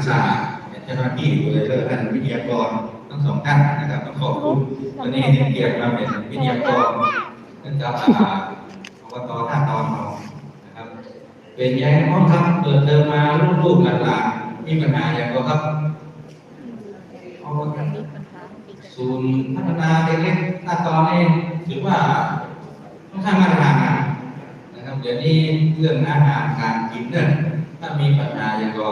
กษาเจ้าหน้าที่โดยท่านวิทยากรทั้งสองท่านนะครับต้องขอบคุณวันนี้ที่เกียรติมาเป็นวิทยากรเนื่องจากอบตท่าตอนเรานะครับเป็นยังห้องครับเปิดเทอมมาลูกๆหลานๆมีปัญหาอย่างไรครับศูนย์พัฒนาเด็กๆท่าตอนนี้ถือว่าค่อนข้างมาตรฐานนะครับเดี๋ยวนี้เรื่องอาหารการกินเนี่ยถ้ามีปัญหาอย่างก็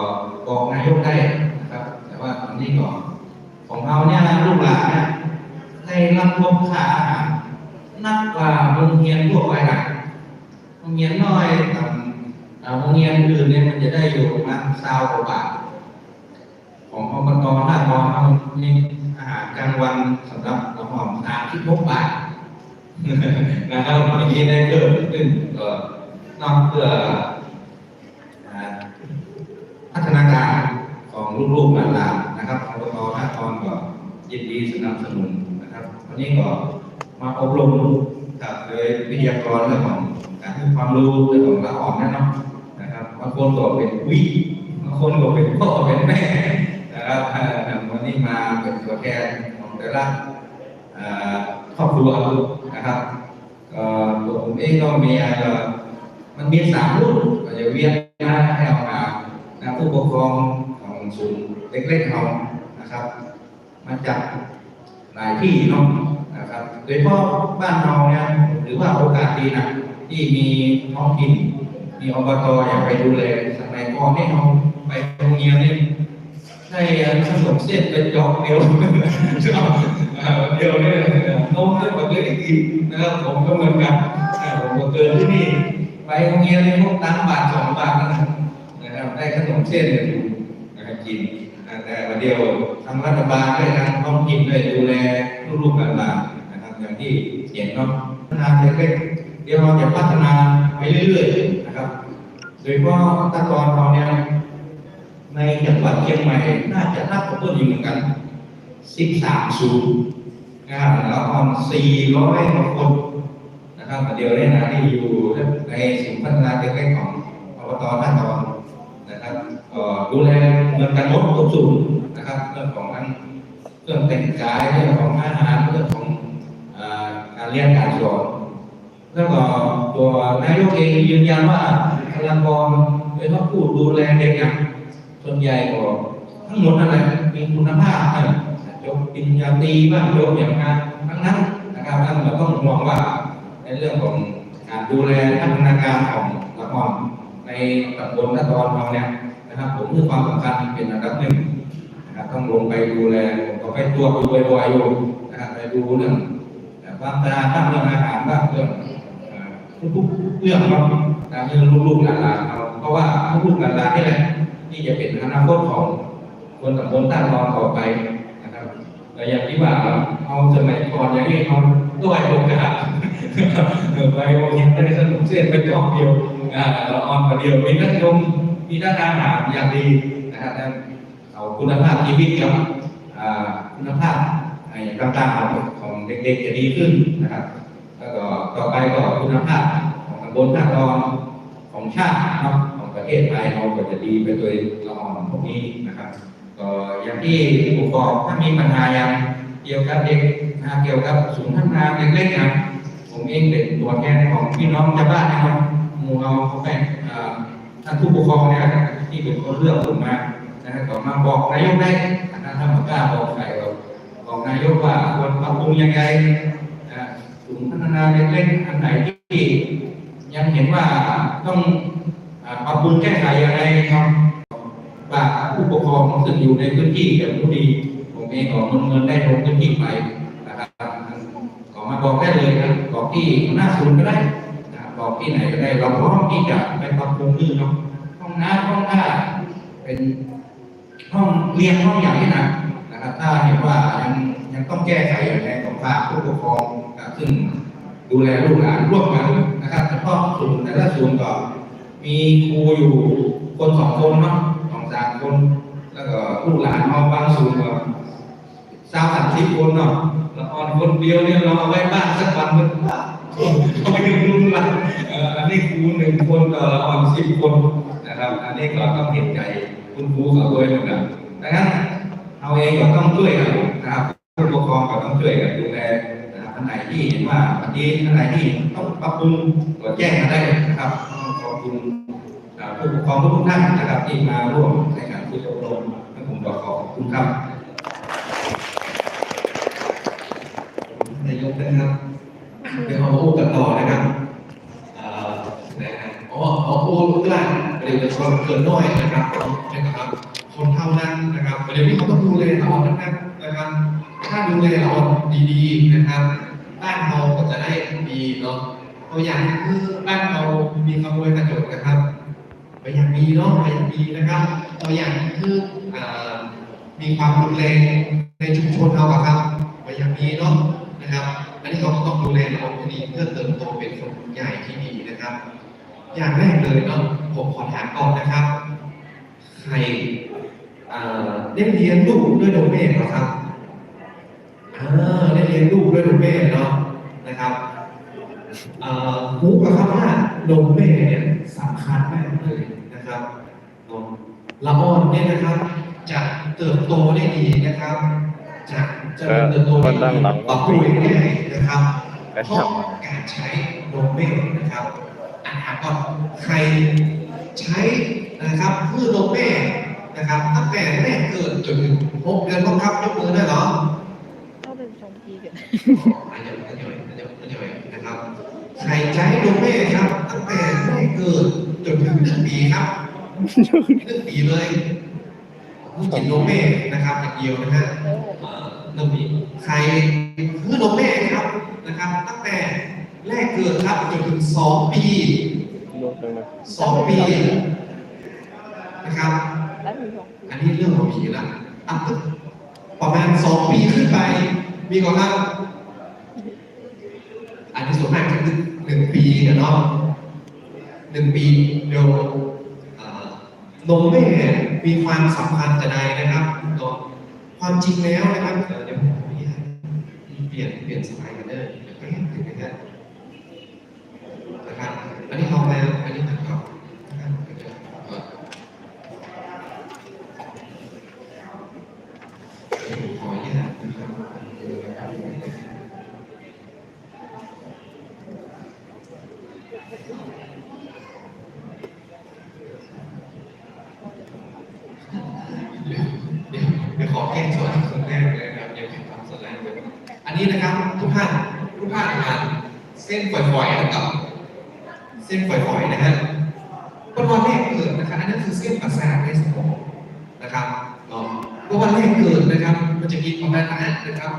บอกนายกได้นะครับแต่ว่าตอนนี้ก็ของเราเนี่ยลูกหลานเนี่ยได้รับพบค่าอาหารนักกว่าโรงเรียนทั่วไปนะโรงเรียนน้อยต่ำโรงเรียนอื่นเนี่ยมันจะได้อยู่ประมาณ20 กว่าบาทของอบตท่าตอนเรามีอาหารกลางวันสำหรับน้อง36 บาทนะครับวันนี้ได้เพิ่มขึ้นก็นอกเพื่อพัฒนาการของลูกๆหลานๆนะครับอบตท่าตอนก็ยินดีสนับสนุนนะครับวันนี้ก็มาอบรมกับโดยวิทยากรเรื่องของการให้ความรู้เรื่องของละอ่อนนั่นเนาะนะครับบางคนก็เป็นวิบางคนก็เป็นพ่อเป็นแม่นะครับวันนี้มาเป็นตัวแทนของแต่ละครอบครัวนะครับตัวผมเองก็มีมันมี3 รุ่นก็จะเวียนมาให้เอามาผู้ปกครองของศูนย์เล็กๆเรานะครับมาจัดหลายที่เนาะนะครับโดยเฉพาะบ้านเราเนี่ยหรือว่าโอกาสดีนะที่มีท้องถิ่นมีอบตอยากไปดูแลสมัยก่อนนี่เราไปโรงเรียนนี่ได้ขนมเส้นเป็นจอกเดียวเดียวเนี่ยน้องเรื่องแบบนี้อีกนะครับผมก็เหมือนกันผมก็เกิดที่นี่ไปโรงเรียนในพวกตังบาท2 บาทนะครับได้ขนมเส้นเนี่ยนะครับกินแต่วันเดียวทางรัฐบาลด้วยทางท้องถิ่นด้วยดูแลลูกๆหลานๆนะครับอย่างที่เห็นเนาะพัฒนาเล็กๆเดี๋ยวเราจะพัฒนาไปเรื่อยๆนะครับโดยเฉพาะตะกอนเราเนี่ยในจังหวัดเชียงใหม่น่าจะนับกับต้นอยู่เหมือนกัน13 ศูนย์นะครับแล้วประมาณ400 กว่าคนนะครับเดี๋ยวนี้นะที่อยู่ในศูนย์พัฒนาเล็กๆของอบตท่าตอนนะครับดูแลเหมือนกันหมดทุกศูนย์นะครับเรื่องของเรื่องแต่งกายเรื่องของอาหารเรื่องของการเรียนการสอนแล้วก็ตัวนายกเองยืนยันว่าบุคลากรโดยเฉพาะผู้ดูแลเด็กอย่างส่วนใหญ่ก็ทั้งหมดนั่นแหละมีคุณภาพจบปริญญาตรีบ้างจบอย่างนั้นทั้งนั้นนะครับท่านเราต้องมองว่าในเรื่องของการดูแลพัฒนาการของละครในตำบลท่าตอนเราเนี่ยนะครับผมมีความสำคัญเป็นอันดับ 1นะครับต้องลงไปดูแลผมก็ไปตัวดูบ่อยๆอยู่นะครับไปดูเรื่องความสะอาดบ้างเรื่องอาหารบ้างเรื่องทุกเรื่องเนาะเรื่องลูกๆหลานๆเราเพราะว่าลูกๆหลานๆนี่แหละที่จะเป็นอนาคตของคนตำบลท่าตอนต่อไปนะครับแต่อย่างที่ว่าเอาสมัยก่อนอย่างนี้เขาด้วยโอกาสไปโรงเรียนได้สนุกเส้นเป็นจอกเดียวเราออนมาเดียวมีนักชมมีด้านอาหารอย่างดีนะครับเอาคุณภาพชีวิตกับคุณภาพต่างๆของเด็กๆจะดีขึ้นนะครับแล้วก็ต่อไปก็คุณภาพของตำบลท่าตอนของชาติของประเทศไทยเราก็จะดีไปโดยละอ่อนพวกนี้นะครับก็อย่างที่ผมบอกถ้ามีปัญหาอย่างเกี่ยวกับเด็กเกี่ยวกับศูนย์พัฒนาเล็กๆนะผมเองเป็นตัวแทนของพี่น้องชาวบ้านนะครับหมู่เราแบ่งท่านผู้ปกครองเนี่ยที่เป็นคนเลือกผมมานะครับก็มาบอกนายกได้ถ้าไม่กล้าบอกใครบอกนายกว่าควรปรับปรุงยังไงศูนย์พัฒนาเล็กๆอันไหนที่ยังเห็นว่าต้องปรับปรุงแก้ไขยังไงครับว่าผู้ปกครองซึ่งอยู่ในพื้นที่แบบผู้ดีผมเองก็เงินได้ลงพื้นที่ไปนะครับก็มาบอกได้เลยนะบอกที่หน้าศูนย์ก็ได้บอกที่ไหนก็ได้เราพร้อมที่จะไปปรับปรุงนี่เนาะห้องน้ำห้องท่าเป็นห้องเรียนห้องอย่างนี้นะครับถ้าเห็นว่ายังต้องแก้ไขอย่างไรของฝากผู้ปกครองซึ่งดูแลลูกหลานร่วมกันนะครับเฉพาะศูนย์แต่ละศูนย์ก็มีครูอยู่คน2 คนเนาะ2-3 คนแล้วก็ลูกหลานเอาบางศูนย์ก็30-40 คนเนาะแล้วออนคนเดียวเนี่ยเราเอาไว้บ้านสักวันนึงเอาไปดูลูกหลานอันนี้ครู1 คนต่อออน10 คนนะครับอันนี้ก็ต้องเห็นใจค คุณครูก็ด้วยเหมือนกันดังนั้นเราเองก็ต้องช่วยกันนะครับผู้ปกครองก็ต้องช่วยกันดูแลนะครับอันไหนที่เห็นว่าบางทีอันไหนที่ต้องปรับปรุงก็แจ้งมาได้นะครับขอบคุณผู้ปกครองทุกท่านนะครับที่มาร่วมในการฝึกอบรมและผมขอบคุณครับนายกนะครับเดี๋ยวเราพูดกันต่อนะครับเอาพูดกล้าเดี๋ยวจะชวนเกินน้อยนะครับนะครับคนเท่านั้นนะครับเดี๋ยวนี้เขาต้องดูแลเรานะครับถ้าดูแลเราดีๆนะครับบ้านเราก็จะได้ดีเนาะตัวอย่างคือบ้านเรามีขโมยกระจกนะครับตัวอย่างมีเนาะตัวอย่างมีนะครับตัวอย่างคือมีความรุนแรงในชุมชนเราครับตัวอย่างมีเนาะนะครับอันนี้เราก็ต้องดูแลเราให้ดีเพื่อเติบโตเป็นคนใหญ่ที่ดีนะครับอย่างแรกเลยเนาะผมขอถามก่อนนะครับใครได้เลี้ยงลูกด้วยนมแม่เหรอครับได้เลี้ยงลูกด้วยนมแม่เนาะนะครับรู้ป่ะครับว่านมแม่เนี่ยสำคัญมากเลยนะครับละอ่อนเนี่ยนะครับจะเติบโตได้ดีนะครับจะเติบโตได้ดีต่อตัวง่ายนะครับเพราะการใช้นมแม่นะครับถามก่อนใครใช้นะครับเพื่อนมแม่นะครับตั้งแต่แรกเกิดจนถึง6 เดือนต้องครับยกมือได้เหรอต้องเป็น2 ปีกันอันนี้นะครับใครใช้นมแม่ครับตั้งแต่แรกเกิดจนถึง1 ปีครับ1 ปีเลยผู้กินนมแม่นะครับอย่างเดียวนะฮะ1 ปีใครเพื่อนมแม่ครับนะครับตั้งแต่แรกเกิดครับจนถึง2 ปี2 ปีนะครับอันนี้เรื่องของผีละประมาณ2 ปีขึ้นไปมีก่อนครับอันนี้ส่วนมากจะคือ1 ปีเนาะ1 ปีเดี๋ยวนมแม่มีความสำคัญแต่ใดนะครับความจริงแล้วนะครับเดี๋ยวผมเปลี่ยนสไลด์กันเลยไปถึงนะครับนะครับอันนี้เอาแล้วอันนี้นะครับขออนุญาตนะครับเดี๋ยวขอแก้ส่วนคนแรกเลยนะครับเดี๋ยวผมทำสไลด์เลยอันนี้นะครับทุกท่านอ่านเส้นฝอยๆนะครับเส้นฝอยๆนะฮะวันแรกเกิดนะครับอันนั้นคือเส้นประสาทในสมองนะครับวันแรกเกิดนะครับมันจะกินประมาณนั้นนะครับ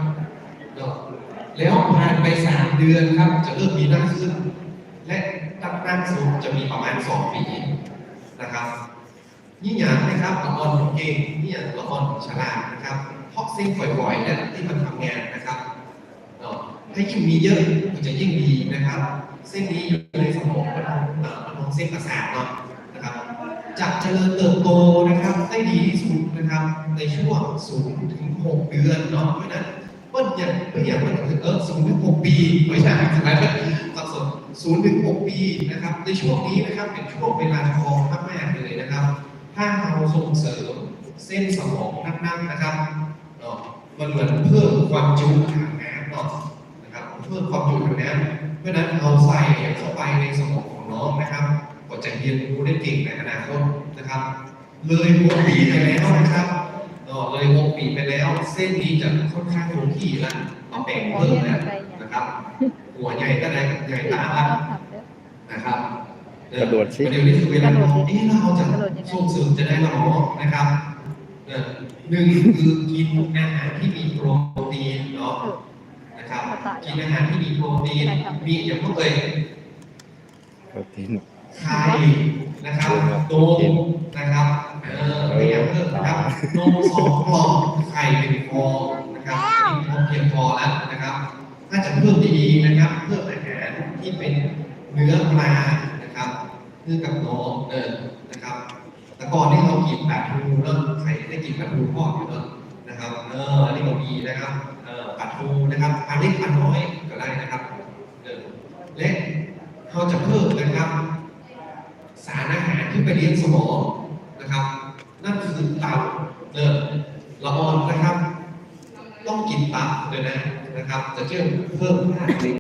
แล้วผ่านไป3 เดือนครับจะเริ่มมีหน้าขึ้นและตั้งสุดจะมีประมาณ2 ปีนะครับยิ่งอย่างนะครับละอ่อนของเก่งนี่อย่างละอ่อนของฉลาดนะครับเพราะเส้นฝอยๆเนี่ยที่มันทำงานนะครับให้ยิ่งมีเยอะมันจะยิ่งดีนะครับเส้นนี้อยู่ในสมองมันเส้นประสาทเนาะนะครับจะเจริญเติบโตนะครับได้ดีที่สุดนะครับในช่วง0 ถึง 6 เดือนเนาะเพราะนั้นเปิ้ลอย่างมันคือ0 ถึง 6 ปีไม่ใช่ไหมสับสน0 ถึง 6 ปีนะครับในช่วงนี้นะครับเป็นช่วงเวลาทองมากๆเลยนะครับถ้าเราส่งเสริมเส้นสมองนั่งนะครับมันเหมือนเพิ่มความจุทางน้ำเนาะนะครับเพิ่มความจุทางน้ำเพราะนั้นเราใส่เข้าไปในสมองของน้องนะครับก็จะเรียนรู้ได้เก่งในอนาคตนะครับเลย6 ปีไปแล้วนะครับเลย6 ปีไปแล้วเส้นนี้จะค่อนข้างคงที่แล้วต้องแบ่งเพิ่มแล้วนะครับหัวใหญ่ก็ได้ใหญ่ตาละนะครับกระโดดสิเดี๋ยวนี้คือเวลาเราจะส่งเสริมจะได้หรอนะครับ1 คือกินอาหารที่มีโปรตีนเนาะนะครับกินอาหารที่มีโปรตีนมีอย่างพวกโปรตีนไข่นะครับนมนะครับไม่อยากเพิ่มนะครับนม2 กล่องไข่1 ฟองนะครับนี่เพียงพอแล้วนะครับถ้าจะเพิ่มดีๆนะครับเพิ่มอาหารที่เป็นเนื้อปลานะครับเนื้อกับน้องนะครับแต่ก่อนที่เรากินปลาทูเนาะใครได้กินปลาทูทอดอยู่เนาะนะครับอันนี้ก็มีนะครับปลาทูนะครับปลาเล็กปลาน้อยก็ได้นะครับและเขาจะเพิ่มนะครับสารอาหารที่ไปเลี้ยงสมองนะครับนั่นคือ คือตับเนื้อละอ่อนนะครับ ต้องกินตับเลยนะครับ จะเชื่อเพิ่มธาตุ